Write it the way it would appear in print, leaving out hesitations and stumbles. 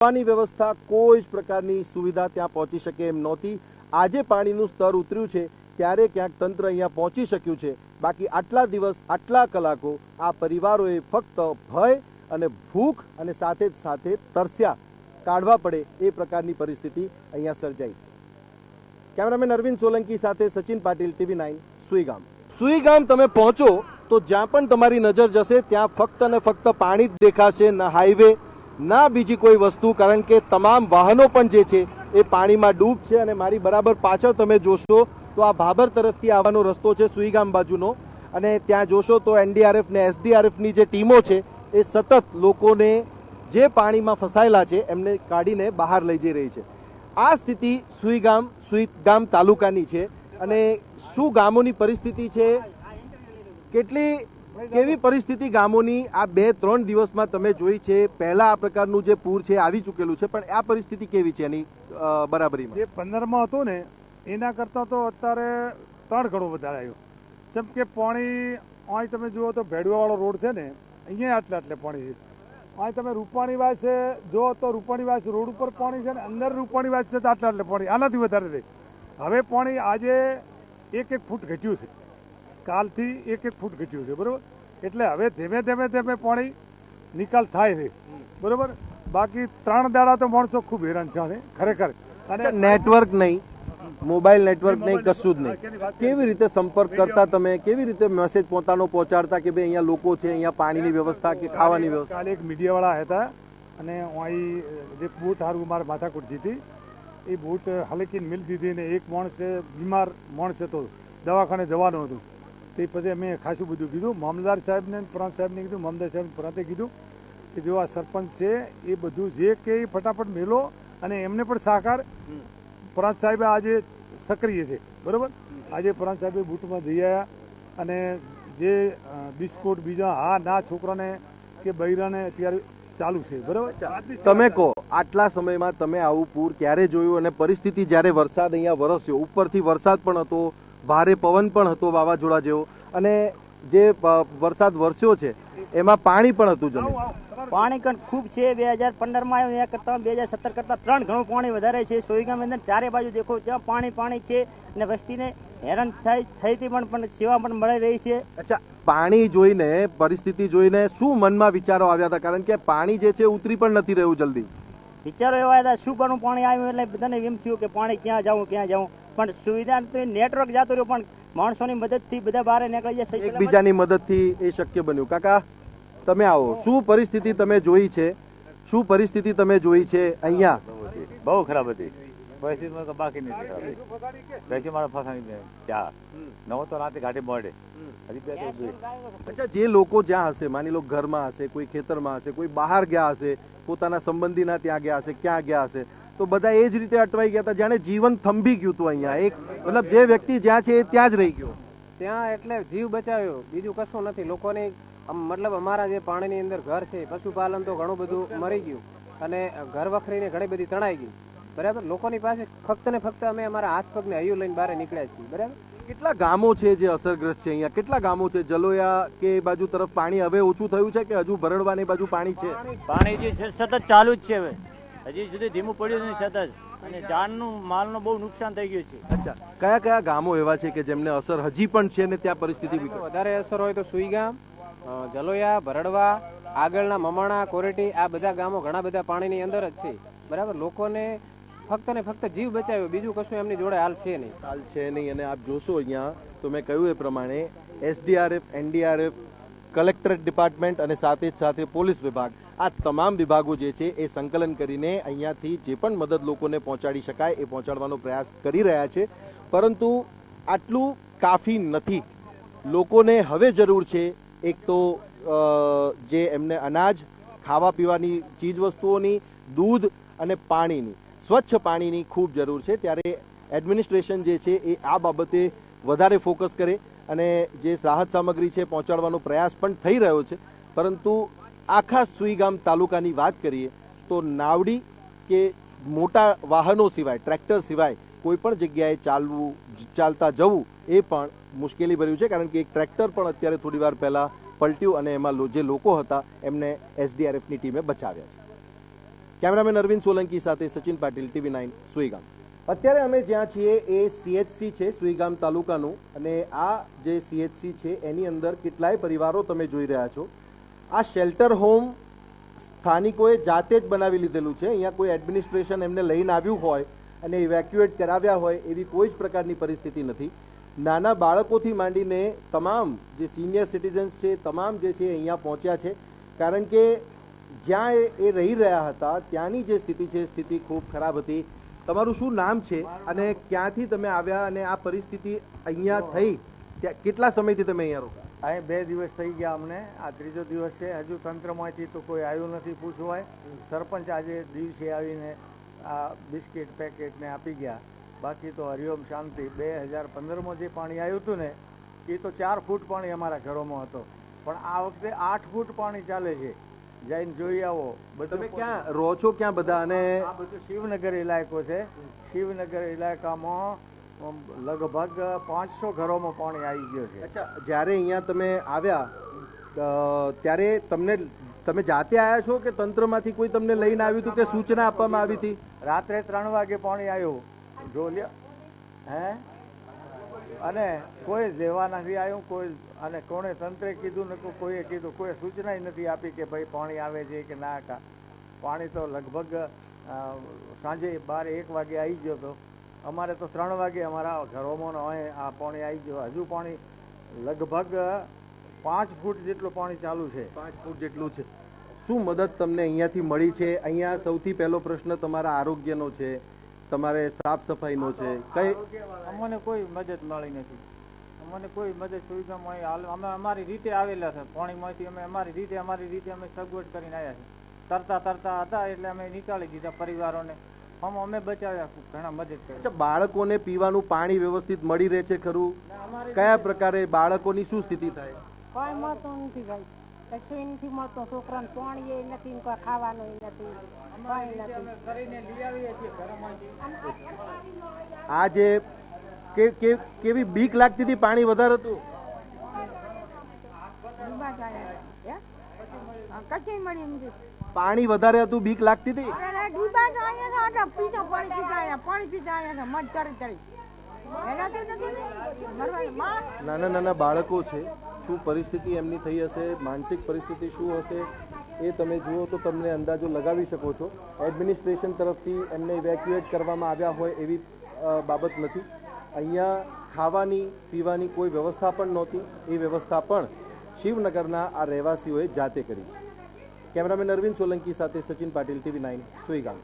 પીવાની વ્યવસ્થા કોઈ જ પ્રકારની સુવિધા ત્યાં પહોંચી શકે એમ નહોતી। આજે પાણીનું સ્તર ઉતર્યું છે ત્યારે ક્યાંક તંત્ર અહીંયા પહોંચી શક્યું છે, બાકી આટલા દિવસ આટલા કલાકો આ પરિવારોએ ફક્ત ભય અને ભૂખ અને સાથે જ સાથે તરસ્યા કાઢવા પડે એ પ્રકારની પરિસ્થિતિ અહીંયા સર્જાઈ। કેમેરામેન અરવિંદ સોલંકી સાથે સચિન પાટીલ, TV9 સુઈગામ। સુઈગામ તમે પહોંચો તો જ્યાં પણ તમારી નજર જશે ત્યાં ફક્ત ને ફક્ત પાણી જ દેખાશે, ના હાઈવે ના બીજી કોઈ વસ્તુ, કારણ કે તમામ વાહનો પણ જે છે એ પાણીમાં ડૂબ છે। અને મારી બરાબર પાછળ તમે જોશો તો આ ભાભર તરફથી આવવાનો રસ્તો છે સુઈગામ બાજુનો, અને ત્યાં જોશો તો NDRF ને SDRFની જે ટીમો છે એ સતત લોકોને જે પાણીમાં ફસાયેલા છે એમને કાઢીને બહાર લઈ જઈ રહી છે। આ સ્થિતિ સુઈગામ તાલુકાની છે। અને શું ગામોની પરિસ્થિતિ છે, કેવી પરિસ્થિતિ ગામોની આ 2-3 દિવસમાં તમે જોઈ છે? પહેલા આ પ્રકારનું જે પૂર છે આવી ચૂકેલું છે, પણ આ પરિસ્થિતિ કેવી છે એની બરાબરીમાં? જે 15માં હતું ને એના કરતા તો અત્યારે 3 ગણો વધારે આવ્યો। જેમ કે પાણી અહીં તમે જુઓ તો ભેડવાવાળો રોડ છે ને, અહીંયા આટલે પાણી છે। અહીં તમે રૂપાણીવાસ જો તો રૂપાણીવાસ રોડ ઉપર પાણી છે ને, અંદર રૂપાણીવાસ છે તો આટલે પાણી, આનાથી વધારે રહે। હવે પાણી આજે 1-1 ફૂટ ઘટ્યું છે, કાલથી 1-1 ફૂટ ઘટ્યું છે, બરોબર। એટલે હવે ધીમે પાણી નિકાલ થાય છે, બરોબર। બાકી 3 દાડા તો માણસો ખૂબ હેરાન છે ખરેખર। અને નેટવર્ક નહીં, મોબાઈલ નેટવર્ક નહીં, કશું જ નહીં। કેવી રીતે સંપર્ક કરતા તમે? કેવી રીતે મેસેજ પોતાનો પહોંચાડતા કે ભાઈ અહીંયા લોકો છે, અહીંયા પાણીની વ્યવસ્થા કે ખાવાની વ્યવસ્થા? કાલે એક મીડિયાવાળા હતા અને અહીં જે બૂટ હારું મારે માથાકૂટ જીતી, એ બૂટ હલકીને મિલ દીધી ને એક માણસે બીમાર માણસ હતો, દવાખાને જવાનું હતું। તે પછી અમે ખાસું બધું કીધું, મામલદાર સાહેબને પ્રાંત સાહેબને કીધું, મામલદાર સાહેબ પ્રાંતે કીધું કે જો આ સરપંચ છે એ બધું જે કે ફટાફટ મેલો, અને એમને પણ સહકાર પ્રાંત સાહેબે આજે સક્રિય છે, બરોબર। આજે પ્રાંત સાહેબે બૂટમાં જઈ આવ્યા અને જે બિસ્કુટ બીજા હા ના છોકરાને કે બૈરાને અત્યારે ચાલુ છે, બરોબર। તમે કહો, આટલા સમયમાં તમે આવું પૂર ક્યારે જોયું? અને પરિસ્થિતિ જ્યારે વરસાદ અહીંયા વરસ્યો, ઉપરથી વરસાદ પણ હતો, ભારે પવન પણ હતો વાવાઝોડા જેવો, અને જે વરસાદ વરસ્યો છે એમાં પાણી પણ હતું જમીન? પાણી ખૂબ છે। 2015માં આવ્યો એના કરતા 2017 કરતા 3 ગણું પાણી વધારે છે સુઈગામ અંદર। ચારે બાજુ દેખો ત્યાં પાણી છે, અને વસ્તીને હેરાન થઈથી પણ સેવા પણ મળી રહી છે। અચ્છા, પાણી જોઈને, પરિસ્થિતિ જોઈને શું મનમાં વિચારો આવ્યા હતા? કારણ કે પાણી જે છે ઉતરી પણ નથી રહ્યું જલ્દી। વિચારો એવા હતા શું કરું, પાણી આવ્યું એટલે બધાને એમ થયું કે પાણી ક્યાં જાઉં, પણ સુવિધા તો નેટવર્ક જતું રહ્યું, પણ માણસોની મદદથી બધા બહાર નીકળી જાય, એકબીજાની મદદથી એ શક્ય બન્યું। કાકા તમે આવો, શું પરિસ્થિતિ તમે જોઈ છે? શું પરિસ્થિતિ તમે જોઈ છે અહીંયા? બહુ ખરાબ હતી પરિસ્થિતિમાં તો બાકી નથી, બેસી મારા ફસાણી ચા નવો તો રાતે ઘાટી મોડે। અચ્છા, જે લોકો જ્યાં હશે, માની લો ઘરમાં હશે, કોઈ ખેતરમાં હશે, કોઈ બહાર ગયા હશે, પોતાના સંબંધીના ત્યાં ગયા હશે, ક્યાં ગયા હશે, તો બધા એ જ રીતે અટવાઈ ગયા હતા, જાણે જીવન થંભી ગયું હતું અહીંયા। એક મતલબ જે વ્યક્તિ જ્યાં છે એ ત્યાં જ રહી ગયો ત્યાં, એટલે જીવ બચાવ્યો, બીજું કશું નથી। લોકોની મતલબ અમારા જે પાણીની અંદર ઘર છે, પશુપાલન તો ઘણું બધું મરી ગયું, અને ઘર વખરીને ઘણી બધી તણાઈ ગઈ, બરાબર। લોકોની પાસે ફક્ત ને ફક્ત અમે અમારા હાથ પગને હૈયું લઈને બહાર નીકળ્યા છીએ, બરાબર। કેટલા ગામો છે જે અસરગ્રસ્ત છે અહીંયા? કેટલા ગામો છે? જલોયા કે એ બાજુ તરફ પાણી હવે ઓછું થયું છે કે હજુ ભરડવાની બાજુ પાણી છે? પાણી જે છે સતત ચાલુ જ છે, હવે હજી સુધી ધીમું પડ્યું નહીં સતત, અને જાનનું માલનું બહુ નુકસાન થઈ ગયું છે। અચ્છા, કયા ગામો એવા છે કે જેમને અસર હજી પણ છે ને ત્યાં પરિસ્થિતિ વધારે અસર હોય તો સુઈગામ, જલોયા, ભરડવા, આગળના મમાણા, કોરેટી, આ બધા ગામો ઘણા બધા પાણીની અંદર જ છે, બરાબર। લોકોને ફક્ત ને ફક્ત જીવ બચાવ્યો, બીજું કશું એમની જોડે હાલ છે નહીં। અને આપ જોશો અહીંયા તો મેં કહ્યું એ પ્રમાણે SDRF, NDRF, કલેક્ટરેટ ડિપાર્ટમેન્ટ અને સાથે પોલીસ વિભાગ, આ તમામ વિભાગો જે છે એ સંકલન કરીને અહીંયાથી જે પણ મદદ લોકોને પહોંચાડી શકાય એ પહોંચાડવાનો પ્રયાસ કરી રહ્યા છે, પરંતુ આટલું કાફી નથી। લોકોને હવે જરૂર છે એક તો જે એમને અનાજ, ખાવા પીવાની ચીજ વસ્તુઓની, દૂધ અને પાણીની, સ્વચ્છ પાણીની ખૂબ જરૂર છે। ત્યારે એડમિનિસ્ટ્રેશન જે છે એ આ બાબતે વધારે ફોકસ કરે અને જે રાહત સામગ્રી છે પહોંચાડવાનો પ્રયાસ પણ થઈ રહ્યો છે। પરંતુ આખા સુઈગામ તાલુકાની વાત કરીએ તો નાવડી કે મોટા વાહનો સિવાય, ટ્રેક્ટર સિવાય કોઈ પણ જગ્યાએ ચાલતા જવું એ પણ મુશ્કેલી ભર્યું છે, કારણ કે એક ટ્રેક્ટર પણ અત્યારે થોડી વાર પહેલા પલટ્યું અને એમાં જે લોકો હતા એમને SDRFની ટીમે બચાવ્યા છે। કેમેરામેન અરવિંદ સોલંકી સાથે સચિન પાટીલ, TV9 સુઈગામ. અત્યારે અમે જ્યાં છીએ એ CHC છે સુઈગામ તાલુકાનું, અને આ જે CHC છે એની અંદર કેટલાય પરિવારો તમે જોઈ રહ્યા છો. આ શેલ્ટર હોમ સ્થાનિકોએ જાતે જ બનાવી લીધેલું છે. અહીંયા કોઈ એડમિનિસ્ટ્રેશન એમને લઈને આવ્યું હોય અને ઇવેક્યુએટ કરાવ્યા હોય એવી કોઈ જ પ્રકારની પરિસ્થિતિ નથી. નાના બાળકોથી માંડીને તમામ જે સિનિયર સિટીઝન્સ છે તમામ જે છે અહીંયા પહોંચ્યા છે, કારણ કે જ્યાં એ રહી રહ્યા હતા ત્યાંની જે સ્થિતિ છે સ્થિતિ ખૂબ ખરાબ હતી. તમારું શું નામ છે અને ક્યાંથી તમે આવ્યા અને આ પરિસ્થિતિ અહીંયા થઈ કેટલા સમયથી તમે અહીંયા રોકા? અહીં 2 દિવસ થઈ ગયા અમને, આ 3જો દિવસ છે. હજુ તંત્રમાંથી તો કોઈ આવ્યું નથી પૂછવાય. સરપંચ આજે દિવસે આવીને આ બિસ્કિટ પેકેટ ને આપી ગયા, બાકી તો હરિઓમ શાંતિ. 2015માં જે પાણી આવ્યું હતું ને એ તો 4 ફૂટ પાણી અમારા ઘરોમાં હતો, પણ આ વખતે 8 ફૂટ પાણી ચાલે છે. જઈને જોઈ આવો. તમે ક્યાં રહો છો, ક્યાં બધા? અને આ બધું શિવનગર ઇલાકો છે. શિવનગર ઇલાકામાં લગભગ 500 ઘરોમાં પાણી આવી ગયો છે. અચ્છા, જ્યારે અહીંયા તમે આવ્યા ત્યારે તમે જાતે આવ્યા છો કે તંત્રમાંથી કોઈ તમને લઈને આવ્યું હતું કે સૂચના આપવામાં આવી હતી? રાત્રે 3 વાગે પાણી આવ્યું જોલિયા, હે, અને કોઈ લેવા નથી આવ્યું કોઈ. અને કોણે તંત્રે કીધું ને કોઈએ કીધું, કોઈ સૂચના નથી આપી કે ભાઈ પાણી આવે છે કે ના. પાણી તો લગભગ સાંજે 12-1 વાગે આવી ગયો હતો. અમારે તો 3 વાગે અમારા ઘરોમાં આ પાણી આવી ગયો. હજુ પાણી લગભગ 5 ફૂટ જેટલું પાણી ચાલુ છે. 5 ફૂટ જેટલું છે. શું મદદ તમને અહીંયાથી મળી છે? અહીંયા સૌથી પહેલો પ્રશ્ન તમારા આરોગ્યનો છે, તમારે સાફ સફાઈનો છે. કઈ અમને કોઈ મદદ મળી નથી. અમને કોઈ મદદ સુવિધામાં અમે અમારી રીતે આવેલા છે. પાણીમાંથી અમે અમારી રીતે અમે સગવડ કરીને આવ્યા છે. તરતા હતા એટલે અમે નીકાળી દીધા પરિવારોને. અમે બચાવ્યા, ઘણા મદદ કરી. બાળકોને પીવાનું પાણી વ્યવસ્થિત મળી રહે છે ખરું? કયા પ્રકારે બાળકોની શું સ્થિતિ થાય? કોઈ મળતું નથી ભાઈ, કશું નથી મળતું. છોકરાને પાણી નથી, ખાવાનું નથી, આ જે કેવી બીક લાગતી હતી? પાણી વધારે હતું? પાણી વધારે હતું, બીક લાગતી હતી? નાના બાળકો છે, શું પરિસ્થિતિ એમની થઈ હશે, માનસિક પરિસ્થિતિ શું હશે એ તમે જુઓ તો તમને અંદાજો લગાવી શકો છો. એડમિનિસ્ટ્રેશન તરફથી એમને ઇવેક્યુએટ કરવામાં આવ્યા હોય એવી બાબત નથી. અહીંયા ખાવાની પીવાની કોઈ વ્યવસ્થા પણ નહોતી. એ વ્યવસ્થા પણ શિવનગરના આ રહેવાસીઓએ જાતે કરી છે. કેમેરામેન અરવિંદ સોલંકી સાથે સચિન પાટીલ, TV9 સુઈગામ.